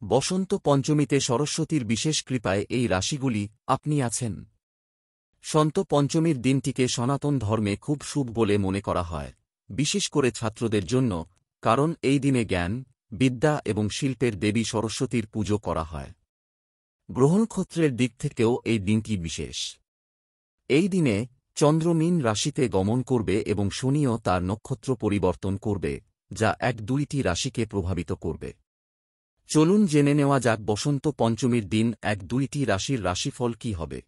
বসন্ত পঞ্চমীতে সরস্বতীর বিশেষ কৃপায় এই রাশিগুলি আপনি আছেন। সন্ত পঞ্চমীর দিনটিকে সনাতন ধর্মে খুব শুভ বলে মনে করা হয়, বিশেষ করে ছাত্রদের জন্য, কারণ এই দিনে জ্ঞান, বিদ্যা এবং শিল্পের দেবী সরস্বতীর পুজো করা হয়। গ্রহনক্ষত্রের দিক থেকেও এই দিনটি বিশেষ। এই দিনে চন্দ্র মীন রাশিতে গমন করবে এবং শনিও তার নক্ষত্র পরিবর্তন করবে, যা 1-2টি রাশিকে প্রভাবিত করবে। চলুন জেনে নেওয়া যাক বসন্ত পঞ্চমীর দিন 1-2টি রাশির রাশিফল কী হবে।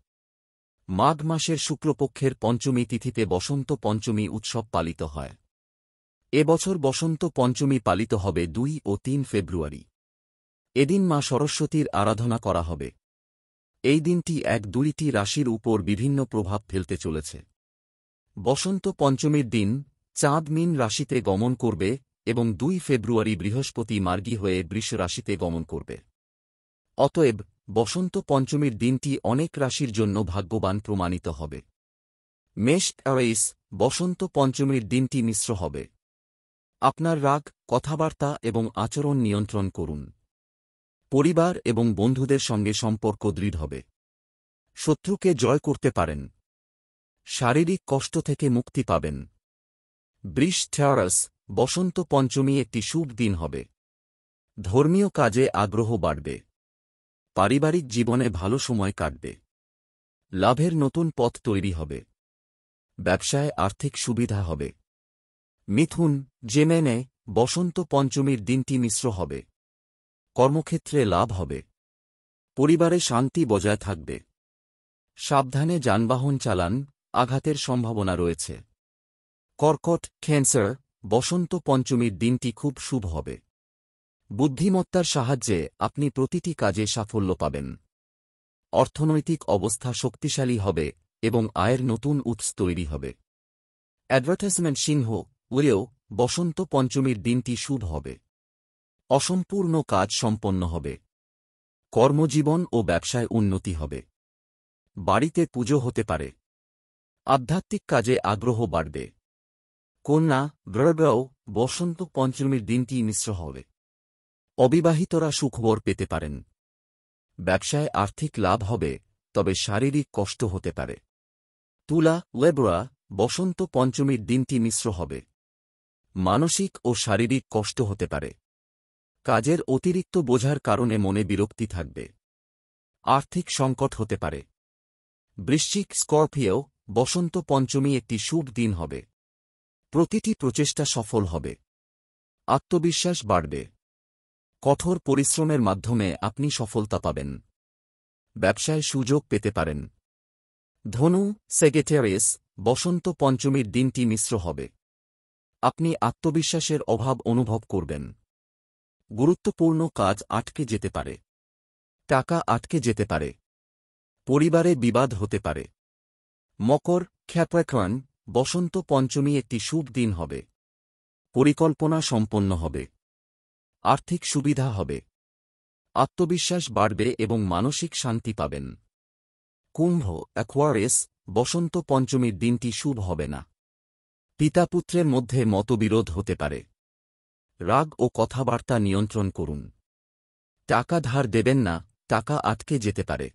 মাঘ মাসের শুক্লপক্ষের পঞ্চমী তিথিতে বসন্ত পঞ্চমী উৎসব পালিত হয়। এবছর বসন্ত পঞ্চমী পালিত হবে 2 ও 3 ফেব্রুয়ারি। এদিন মা সরস্বতীর আরাধনা করা হবে। এই দিনটি 1-2টি রাশির উপর বিভিন্ন প্রভাব ফেলতে চলেছে। বসন্ত পঞ্চমীর দিন চাঁদ মীন রাশিতে গমন করবে এবং 2 ফেব্রুয়ারি বৃহস্পতি মার্গী হয়ে বৃষ রাশিতে গমন করবে। অতএব বসন্ত পঞ্চমীর দিনটি অনেক রাশির জন্য ভাগ্যবান প্রমাণিত হবে। মেষ রাশি বসন্ত পঞ্চমীর দিনটি মিশ্র হবে। আপনার রাগ, কথাবার্তা এবং আচরণ নিয়ন্ত্রণ করুন। পরিবার এবং বন্ধুদের সঙ্গে সম্পর্ক দৃঢ় হবে। শত্রুকে জয় করতে পারেন। শারীরিক কষ্ট থেকে মুক্তি পাবেন। বৃষ রাশি বসন্ত পঞ্চমী একটি শুভ দিন হবে। ধর্মীয় কাজে আগ্রহ বাড়বে। পারিবারিক জীবনে ভালো সময় কাটবে। লাভের নতুন পথ তৈরি হবে। ব্যবসায় আর্থিক সুবিধা হবে। মিথুন জেমেনে বসন্ত পঞ্চমীর দিনটি মিশ্র হবে। কর্মক্ষেত্রে লাভ হবে। পরিবারে শান্তি বজায় থাকবে। সাবধানে যানবাহন চালান, আঘাতের সম্ভাবনা রয়েছে। কর্কট ক্যান্সার বসন্ত পঞ্চমীর দিনটি খুব শুভ হবে। বুদ্ধিমত্তার সাহায্যে আপনি প্রতিটি কাজে সাফল্য পাবেন। অর্থনৈতিক অবস্থা শক্তিশালী হবে এবং আয়ের নতুন উৎস তৈরি হবে। অ্যাডভার্টাইজমেন্ট সিংহ উড়েও বসন্ত পঞ্চমীর দিনটি শুভ হবে। অসম্পূর্ণ কাজ সম্পন্ন হবে। কর্মজীবন ও ব্যবসায় উন্নতি হবে। বাড়িতে পুজো হতে পারে। আধ্যাত্মিক কাজে আগ্রহ বাড়বে। কন্যা গ্রহও বসন্ত পঞ্চমীর দিনটি মিশ্র হবে। অবিবাহিতরা সুখবর পেতে পারেন। ব্যবসায় আর্থিক লাভ হবে, তবে শারীরিক কষ্ট হতে পারে। তুলা লেবরা বসন্ত পঞ্চমীর দিনটি মিশ্র হবে। মানসিক ও শারীরিক কষ্ট হতে পারে। কাজের অতিরিক্ত বোঝার কারণে মনে বিরক্তি থাকবে। আর্থিক সংকট হতে পারে। বৃশ্চিক স্করপিও বসন্ত পঞ্চমী একটি শুভ দিন হবে। প্রতিটি প্রচেষ্টা সফল হবে। আত্মবিশ্বাস বাড়বে। কঠোর পরিশ্রমের মাধ্যমে আপনি সফলতা পাবেন। ব্যবসায় সুযোগ পেতে পারেন। ধনু সেগেটেরিয়াস বসন্ত পঞ্চমীর দিনটি মিশ্র হবে। আপনি আত্মবিশ্বাসের অভাব অনুভব করবেন। গুরুত্বপূর্ণ কাজ আটকে যেতে পারে। টাকা আটকে যেতে পারে। পরিবারে বিবাদ হতে পারে। মকর ক্যাপ্রিকর্ন বসন্ত পঞ্চমী একটি শুভ দিন হবে। পরিকল্পনা সম্পন্ন হবে। আর্থিক সুবিধা হবে। আত্মবিশ্বাস বাড়বে এবং মানসিক শান্তি পাবেন। কুম্ভ অ্যাকোয়ারিয়াস বসন্ত পঞ্চমীর দিনটি শুভ হবে না। পিতাপুত্রের মধ্যে মতবিরোধ হতে পারে। রাগ ও কথাবার্তা নিয়ন্ত্রণ করুন। টাকা ধার দেবেন না, টাকা আটকে যেতে পারে।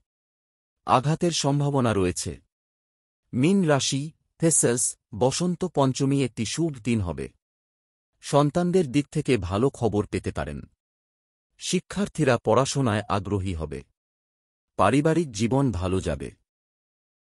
আঘাতের সম্ভাবনা রয়েছে। মীন রাশি থেসাস বসন্ত পঞ্চমী একটি শুভ দিন হবে। সন্তানদের দিক থেকে ভালো খবর পেতে পারেন। শিক্ষার্থীরা পড়াশোনায় আগ্রহী হবে। পারিবারিক জীবন ভালো যাবে।